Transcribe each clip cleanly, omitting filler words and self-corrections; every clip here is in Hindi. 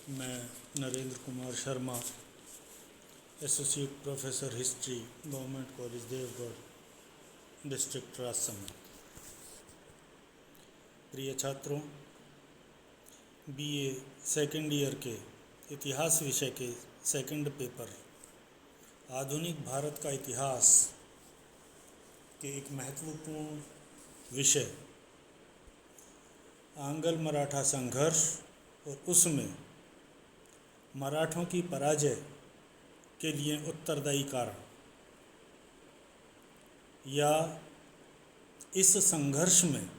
मैं Narendra Kumar Sharma, associate professor history, government college Devgarh, district Rajsamand. प्रिय छात्रों, बीए सेकेंड ईयर के इतिहास विषय के सेकंड पेपर आधुनिक भारत का इतिहास के एक महत्वपूर्ण विषय आंग्ल मराठा संघर्ष और उसमें मराठों की पराजय के लिए उत्तरदायी कारण या इस संघर्ष में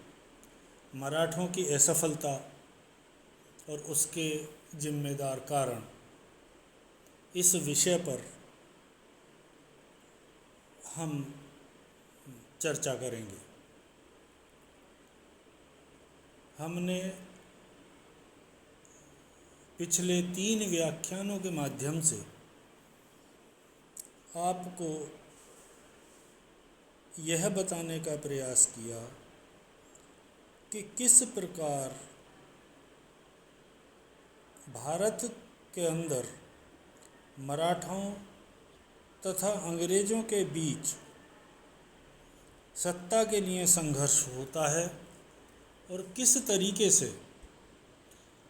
मराठों की असफलता और उसके जिम्मेदार कारण, इस विषय पर हम चर्चा करेंगे। हमने पिछले 3 व्याख्यानों के माध्यम से आपको यह बताने का प्रयास किया कि किस प्रकार भारत के अंदर मराठों तथा अंग्रेज़ों के बीच सत्ता के लिए संघर्ष होता है और किस तरीके से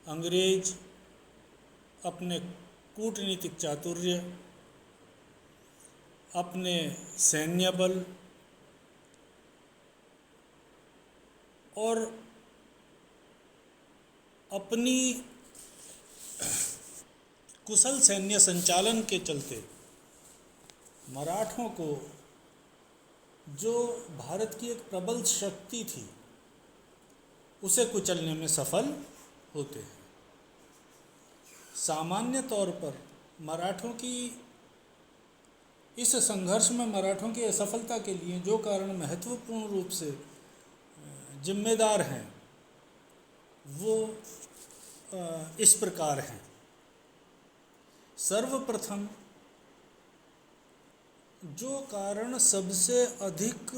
अंग्रेज अपने कूटनीतिक चातुर्य, अपने सैन्य बल और अपनी कुशल सैन्य संचालन के चलते मराठों को, जो भारत की एक प्रबल शक्ति थी, उसे कुचलने में सफल होते हैं। सामान्य तौर पर मराठों की इस संघर्ष में मराठों की असफलता के लिए जो कारण महत्वपूर्ण रूप से जिम्मेदार हैं वो इस प्रकार हैं। सर्वप्रथम जो कारण सबसे अधिक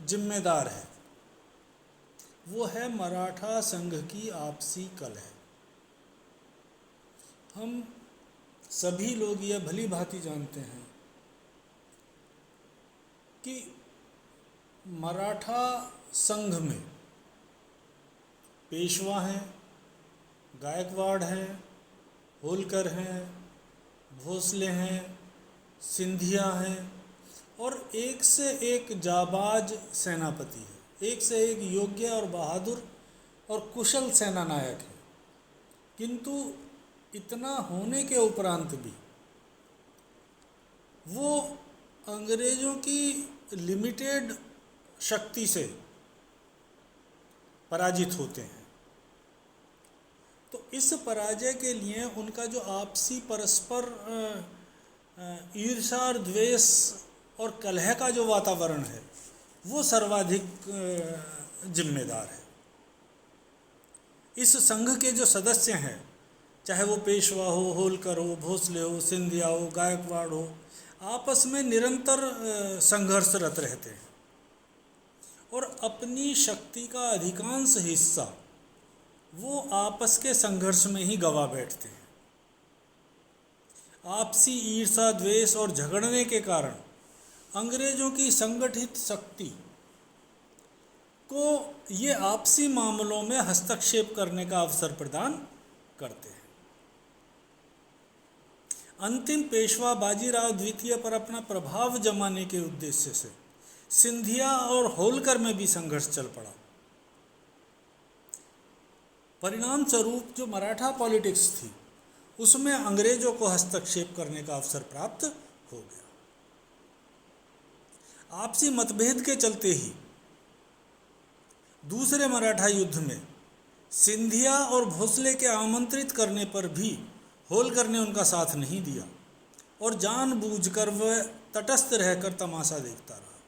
जिम्मेदार है वो है मराठा संघ की आपसी कलह। हम सभी लोग यह भली भांति जानते हैं कि मराठा संघ में पेशवा हैं, गायकवाड़ हैं, होलकर हैं, भोसले हैं, सिंधिया हैं और एक से एक जाबाज सेनापति है, एक से एक योग्य और बहादुर और कुशल सेना नायक है। किंतु इतना होने के उपरांत भी वो अंग्रेज़ों की लिमिटेड शक्ति से पराजित होते हैं। तो इस पराजय के लिए उनका जो आपसी परस्पर ईर्ष्या और द्वेष और कलह का जो वातावरण है वो सर्वाधिक जिम्मेदार है। इस संघ के जो सदस्य हैं, चाहे वो पेशवा हो, होलकर हो, भोसले हो, सिंधिया हो, गायकवाड़ हो, आपस में निरंतर संघर्षरत रहते हैं और अपनी शक्ति का अधिकांश हिस्सा वो आपस के संघर्ष में ही गवा बैठते हैं। आपसी ईर्ष्या, द्वेष और झगड़ने के कारण अंग्रेज़ों की संगठित शक्ति को ये आपसी मामलों में हस्तक्षेप करने का अवसर प्रदान करते हैं। अंतिम पेशवा बाजीराव द्वितीय पर अपना प्रभाव जमाने के उद्देश्य से सिंधिया और होलकर में भी संघर्ष चल पड़ा। परिणाम स्वरूप जो मराठा पॉलिटिक्स थी उसमें अंग्रेजों को हस्तक्षेप करने का अवसर प्राप्त हो गया। आपसी मतभेद के चलते ही दूसरे मराठा युद्ध में सिंधिया और भोसले के आमंत्रित करने पर भी होलकर ने उनका साथ नहीं दिया और जानबूझकर वह तटस्थ रहकर तमाशा देखता रहा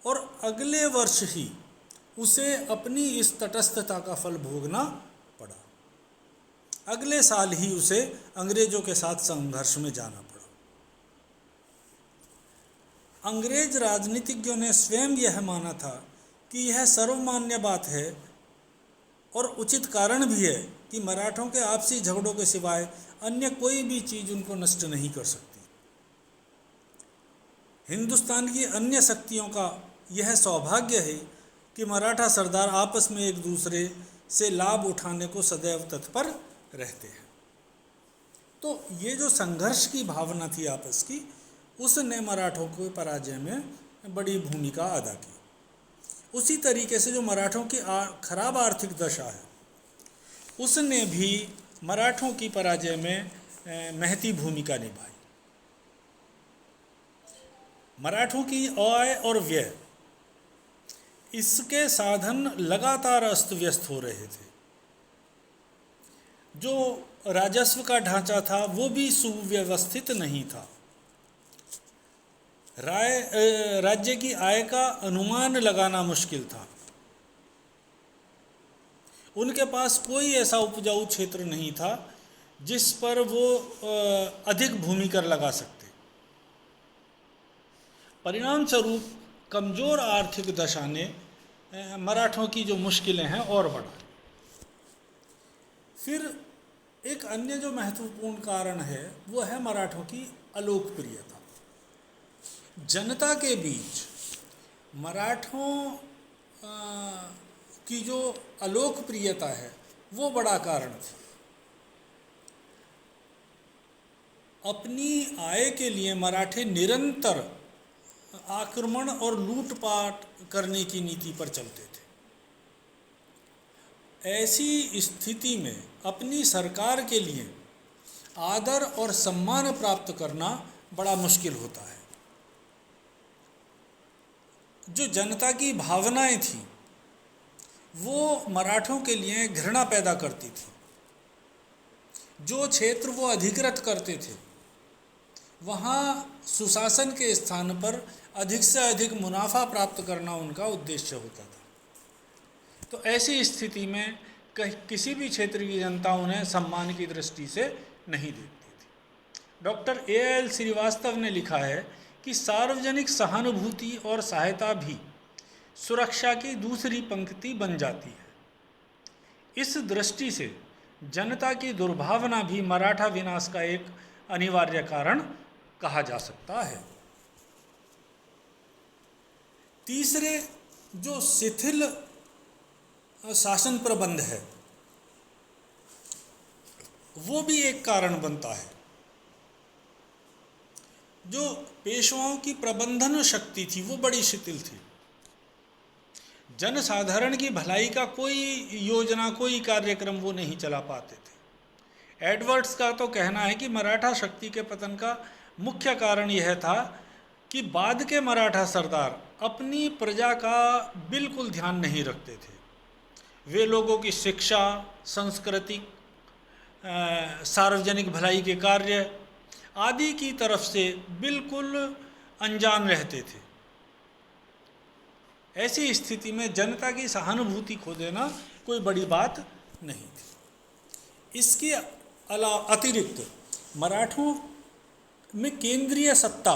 और अगले वर्ष ही उसे अपनी इस तटस्थता का फल भोगना पड़ा। अगले साल ही उसे अंग्रेजों के साथ संघर्ष में जाना पड़ा। अंग्रेज राजनीतिज्ञों ने स्वयं यह माना था कि यह सर्वमान्य बात है और उचित कारण भी है कि मराठों के आपसी झगड़ों के सिवाय अन्य कोई भी चीज़ उनको नष्ट नहीं कर सकती। हिंदुस्तान की अन्य शक्तियों का यह सौभाग्य है कि मराठा सरदार आपस में एक दूसरे से लाभ उठाने को सदैव तत्पर रहते हैं। तो ये जो संघर्ष की भावना थी आपस की, उसने मराठों को पराजय में बड़ी भूमिका अदा की। उसी तरीके से जो मराठों की खराब आर्थिक दशा है, उसने भी मराठों की पराजय में महती भूमिका निभाई। मराठों की आय और व्यय, इसके साधन लगातार अस्त व्यस्त हो रहे थे। जो राजस्व का ढांचा था वो भी सुव्यवस्थित नहीं था। राज्य की आय का अनुमान लगाना मुश्किल था। उनके पास कोई ऐसा उपजाऊ क्षेत्र नहीं था जिस पर वो अधिक भूमि कर लगा सकते। परिणाम स्वरूप कमज़ोर आर्थिक दशा ने मराठों की जो मुश्किलें हैं और बढ़ा। फिर एक अन्य जो महत्वपूर्ण कारण है वो है मराठों की अलोकप्रियता। जनता के बीच मराठों की जो अलोकप्रियता है वो बड़ा कारण था। अपनी आय के लिए मराठे निरंतर आक्रमण और लूटपाट करने की नीति पर चलते थे। ऐसी स्थिति में अपनी सरकार के लिए आदर और सम्मान प्राप्त करना बड़ा मुश्किल होता है। जो जनता की भावनाएं थी वो मराठों के लिए घृणा पैदा करती थी। जो क्षेत्र वो अधिकृत करते थे वहाँ सुशासन के स्थान पर अधिक से अधिक मुनाफा प्राप्त करना उनका उद्देश्य होता था। तो ऐसी स्थिति में किसी भी क्षेत्र की जनता उन्हें सम्मान की दृष्टि से नहीं देखती थी। Doctor A.L. श्रीवास्तव ने लिखा है कि सार्वजनिक सहानुभूति और सहायता भी सुरक्षा की दूसरी पंक्ति बन जाती है। इस दृष्टि से जनता की दुर्भावना भी मराठा विनाश का एक अनिवार्य कारण कहा जा सकता है। तीसरे, जो शिथिल शासन प्रबंध है वो भी एक कारण बनता है। जो पेशवाओं की प्रबंधन शक्ति थी वो बड़ी शिथिल थी। जनसाधारण की भलाई का कोई योजना, कोई कार्यक्रम वो नहीं चला पाते थे। एडवर्ड्स का तो कहना है कि मराठा शक्ति के पतन का मुख्य कारण यह था कि बाद के मराठा सरदार अपनी प्रजा का बिल्कुल ध्यान नहीं रखते थे। वे लोगों की शिक्षा, संस्कृति, सार्वजनिक भलाई के कार्य आदि की तरफ से बिल्कुल अनजान रहते थे। ऐसी स्थिति में जनता की सहानुभूति खो देना कोई बड़ी बात नहीं थी। इसके अतिरिक्त मराठों में केंद्रीय सत्ता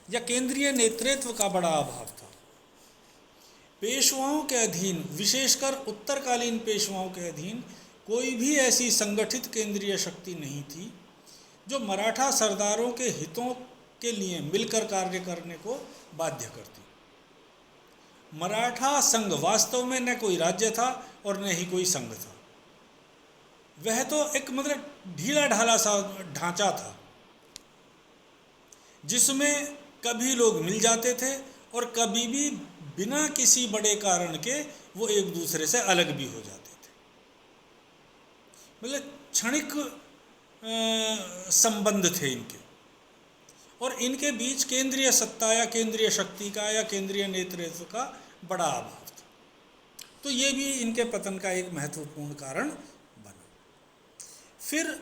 या केंद्रीय नेतृत्व का बड़ा अभाव था। पेशवाओं के अधीन, विशेषकर उत्तरकालीन पेशवाओं के अधीन कोई भी ऐसी संगठित केंद्रीय शक्ति नहीं थी जो मराठा सरदारों के हितों के लिए मिलकर कार्य करने को बाध्य करती। मराठा संघ वास्तव में न कोई राज्य था और न ही कोई संघ था। वह तो एक ढीला ढाला सा ढांचा था जिसमें कभी लोग मिल जाते थे और कभी भी बिना किसी बड़े कारण के वो एक दूसरे से अलग भी हो जाते थे। क्षणिक संबंध थे इनके, और इनके बीच केंद्रीय सत्ता या केंद्रीय शक्ति का या केंद्रीय नेतृत्व का बड़ा अभाव था। तो ये भी इनके पतन का एक महत्वपूर्ण कारण बना। फिर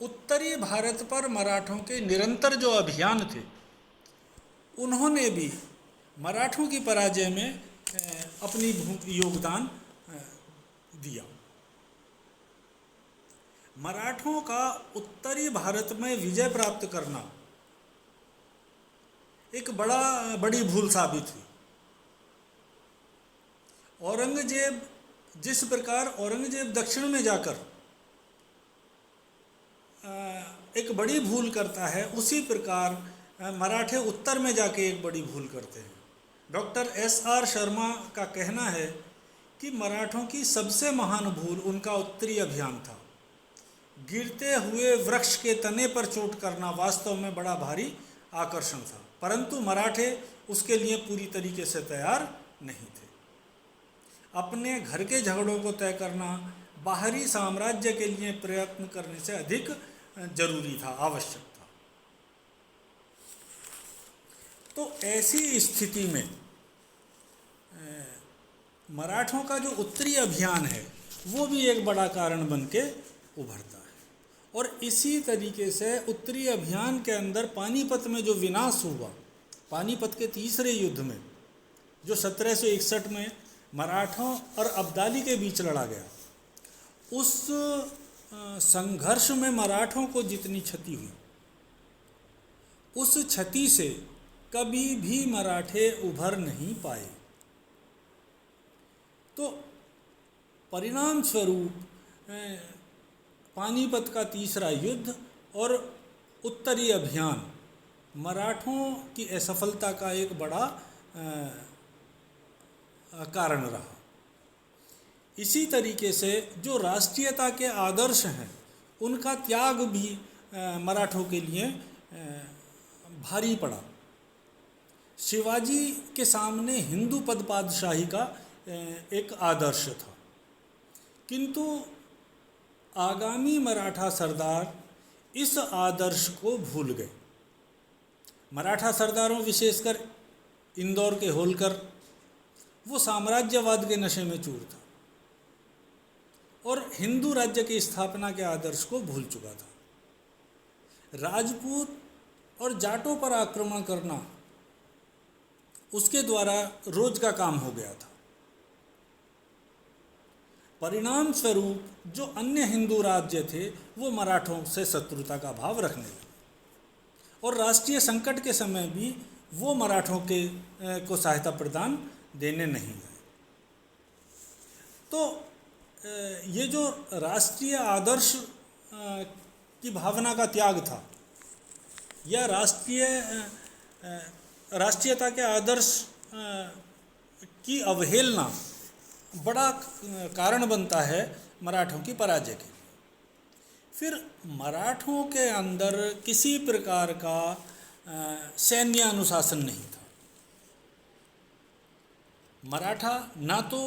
उत्तरी भारत पर मराठों के निरंतर जो अभियान थे उन्होंने भी मराठों की पराजय में अपनी योगदान दिया। मराठों का उत्तरी भारत में विजय प्राप्त करना एक बड़ी भूल साबित हुई। औरंगजेब जिस प्रकार औरंगजेब दक्षिण में जाकर एक बड़ी भूल करता है, उसी प्रकार मराठे उत्तर में जाके एक बड़ी भूल करते हैं। Doctor SR. शर्मा का कहना है कि मराठों की सबसे महान भूल उनका उत्तरी अभियान था। गिरते हुए वृक्ष के तने पर चोट करना वास्तव में बड़ा भारी आकर्षण था, परंतु मराठे उसके लिए पूरी तरीके से तैयार नहीं थे। अपने घर के झगड़ों को तय करना बाहरी साम्राज्य के लिए प्रयत्न करने से अधिक जरूरी था, आवश्यक था। तो ऐसी स्थिति में मराठों का जो उत्तरी अभियान है वो भी एक बड़ा कारण बन के उभरता है। और इसी तरीके से उत्तरी अभियान के अंदर पानीपत में जो विनाश हुआ, पानीपत के तीसरे युद्ध में, जो 1761 में मराठों और अब्दाली के बीच लड़ा गया, उस संघर्ष में मराठों को जितनी क्षति हुई, उस क्षति से कभी भी मराठे उभर नहीं पाए। तो परिणाम स्वरूप पानीपत का तीसरा युद्ध और उत्तरी अभियान मराठों की असफलता का एक बड़ा कारण रहा। इसी तरीके से जो राष्ट्रीयता के आदर्श हैं उनका त्याग भी मराठों के लिए भारी पड़ा। शिवाजी के सामने हिंदू पद पादशाही का एक आदर्श था, किंतु आगामी मराठा सरदार इस आदर्श को भूल गए। मराठा सरदारों, विशेषकर इंदौर के होलकर, वो साम्राज्यवाद के नशे में चूर था और हिंदू राज्य की स्थापना के आदर्श को भूल चुका था। राजपूत और जाटों पर आक्रमण करना उसके द्वारा रोज का काम हो गया था। परिणाम स्वरूप जो अन्य हिंदू राज्य थे वो मराठों से शत्रुता का भाव रखने लगे और राष्ट्रीय संकट के समय भी वो मराठों को सहायता प्रदान देने नहीं गए। तो ये जो राष्ट्रीय आदर्श की भावना का त्याग था या राष्ट्रीयता के आदर्श की अवहेलना बड़ा कारण बनता है मराठों की पराजय के लिए। फिर मराठों के अंदर किसी प्रकार का सैन्य अनुशासन नहीं था। मराठा ना तो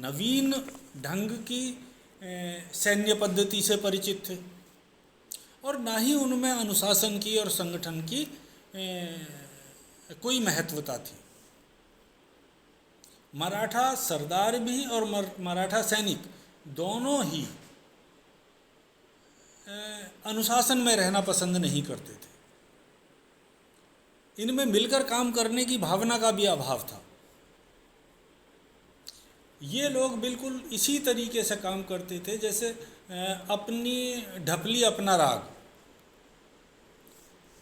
नवीन ढंग की सैन्य पद्धति से परिचित थे और ना ही उनमें अनुशासन की और संगठन की कोई महत्वता थी। मराठा सरदार भी और मराठा सैनिक दोनों ही अनुशासन में रहना पसंद नहीं करते थे। इनमें मिलकर काम करने की भावना का भी अभाव था। ये लोग बिल्कुल इसी तरीके से काम करते थे जैसे अपनी ढपली अपना राग।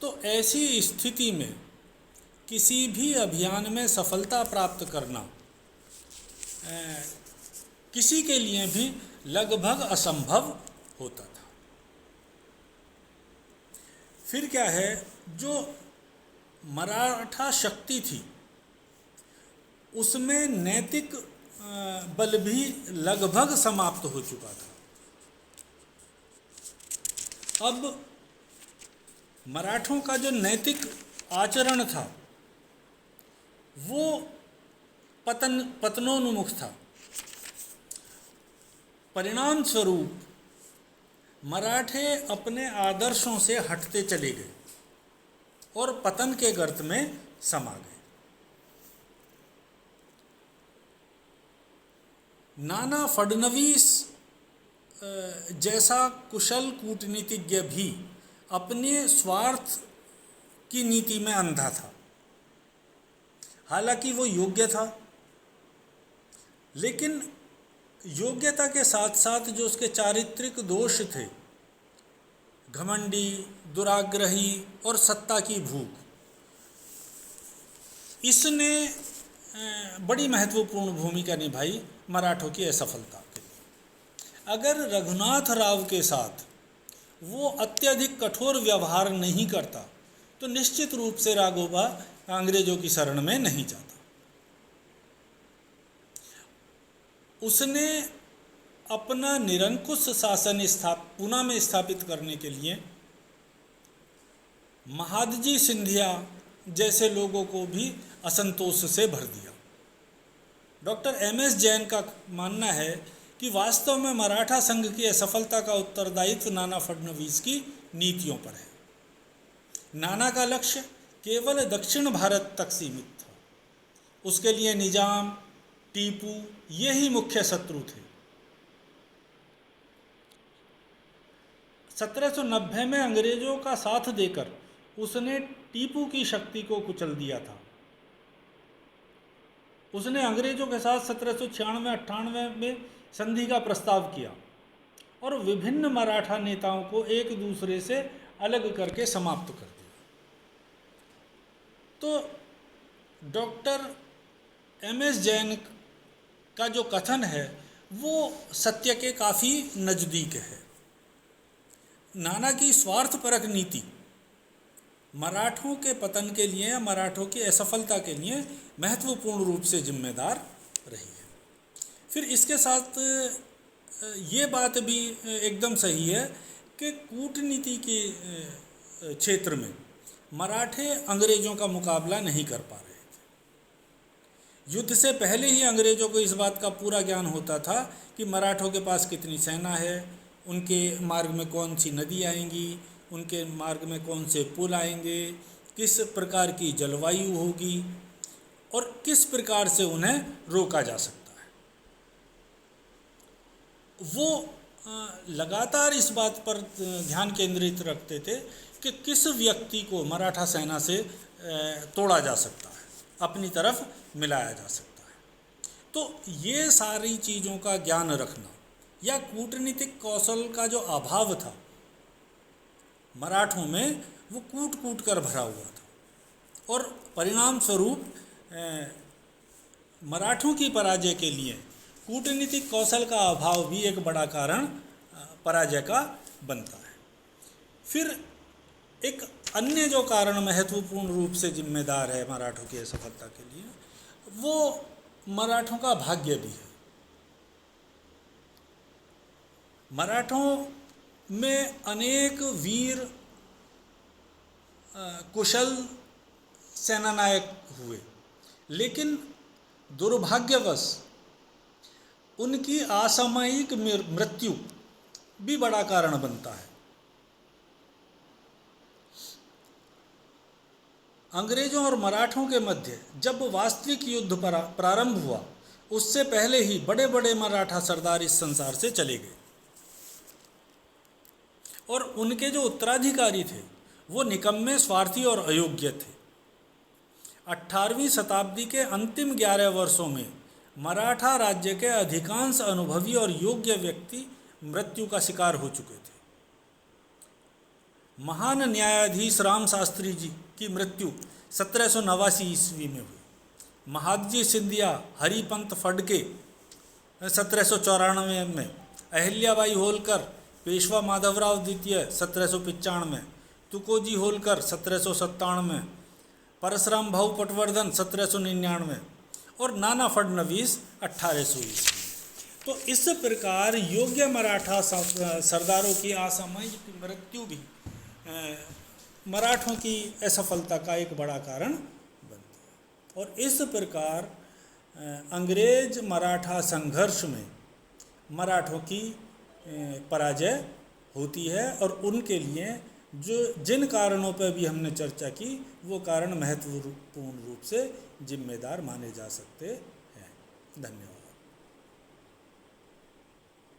तो ऐसी स्थिति में किसी भी अभियान में सफलता प्राप्त करना किसी के लिए भी लगभग असंभव होता था। फिर क्या है, जो मराठा शक्ति थी उसमें नैतिक बल भी लगभग समाप्त हो चुका था। अब मराठों का जो नैतिक आचरण था वो पतनोन्मुख था। परिणाम स्वरूप मराठे अपने आदर्शों से हटते चले गए और पतन के गर्त में समा गए। नाना फडणवीस जैसा कुशल कूटनीतिज्ञ भी अपने स्वार्थ की नीति में अंधा था। हालांकि वो योग्य था, लेकिन योग्यता के साथ साथ जो उसके चारित्रिक दोष थे, घमंडी, दुराग्रही और सत्ता की भूख, इसने बड़ी महत्वपूर्ण भूमिका निभाई मराठों की असफलता के लिए। अगर रघुनाथ राव के साथ वो अत्यधिक कठोर व्यवहार नहीं करता तो निश्चित रूप से राघोबा अंग्रेजों की शरण में नहीं जाता। उसने अपना निरंकुश शासन पूना में स्थापित करने के लिए महादजी सिंधिया जैसे लोगों को भी असंतोष से भर दिया। Doctor MS. जैन का मानना है कि वास्तव में मराठा संघ की असफलता का उत्तरदायित्व नाना फडणवीस की नीतियों पर है। नाना का लक्ष्य केवल दक्षिण भारत तक सीमित था। उसके लिए निजाम, टीपू यही मुख्य शत्रु थे। 1790 में अंग्रेजों का साथ देकर उसने टीपू की शक्ति को कुचल दिया था। उसने अंग्रेजों के साथ 1796-98 में संधि का प्रस्ताव किया और विभिन्न मराठा नेताओं को एक दूसरे से अलग करके समाप्त कर दिया। तो डॉक्टर एम.एस. जैन का जो कथन है वो सत्य के काफ़ी नज़दीक है। नाना की स्वार्थपरक नीति मराठों के पतन के लिए या मराठों की असफलता के लिए महत्वपूर्ण रूप से जिम्मेदार रही है। फिर इसके साथ ये बात भी एकदम सही है कि कूटनीति के क्षेत्र में मराठे अंग्रेज़ों का मुकाबला नहीं कर पा रहे थे। युद्ध से पहले ही अंग्रेज़ों को इस बात का पूरा ज्ञान होता था कि मराठों के पास कितनी सेना है, उनके मार्ग में कौन सी नदी आएंगी, उनके मार्ग में कौन से पुल आएंगे, किस प्रकार की जलवायु होगी और किस प्रकार से उन्हें रोका जा सकता है। वो लगातार इस बात पर ध्यान केंद्रित रखते थे कि किस व्यक्ति को मराठा सेना से तोड़ा जा सकता है, अपनी तरफ मिलाया जा सकता है। तो ये सारी चीज़ों का ज्ञान रखना या कूटनीतिक कौशल का जो अभाव था मराठों में, वो कूट कूट कर भरा हुआ था और परिणाम स्वरूप मराठों की पराजय के लिए कूटनीतिक कौशल का अभाव भी एक बड़ा कारण पराजय का बनता है। फिर एक अन्य जो कारण महत्वपूर्ण रूप से जिम्मेदार है मराठों की असफलता के लिए, वो मराठों का भाग्य भी है। मराठों में अनेक वीर कुशल सेनानायक हुए, लेकिन दुर्भाग्यवश उनकी असामयिक मृत्यु भी बड़ा कारण बनता है। अंग्रेजों और मराठों के मध्य जब वास्तविक युद्ध प्रारंभ हुआ, उससे पहले ही बड़े बड़े मराठा सरदार इस संसार से चले गए और उनके जो उत्तराधिकारी थे वो निकम्मे, स्वार्थी और अयोग्य थे। 18वीं शताब्दी के अंतिम 11 वर्षों में मराठा राज्य के अधिकांश अनुभवी और योग्य व्यक्ति मृत्यु का शिकार हो चुके थे। महान न्यायाधीश राम शास्त्री जी की मृत्यु 1789 ईस्वी में हुई। महादजी सिंधिया, हरिपंत फडके 1794 में, अहिल्याबाई होलकर, पेशवा माधवराव द्वितीय 1795, तुकोजी होलकर 1797, परशुराम भाऊ पटवर्धन 1799 और नाना फडणवीस 1800 ईस्वी। तो इस प्रकार योग्य मराठा सरदारों की असामयिक मृत्यु भी मराठों की असफलता का एक बड़ा कारण बनती है। और इस प्रकार अंग्रेज मराठा संघर्ष में मराठों की पराजय होती है और उनके लिए जिन कारणों पर भी हमने चर्चा की वो कारण महत्वपूर्ण रूप से जिम्मेदार माने जा सकते हैं। धन्यवाद।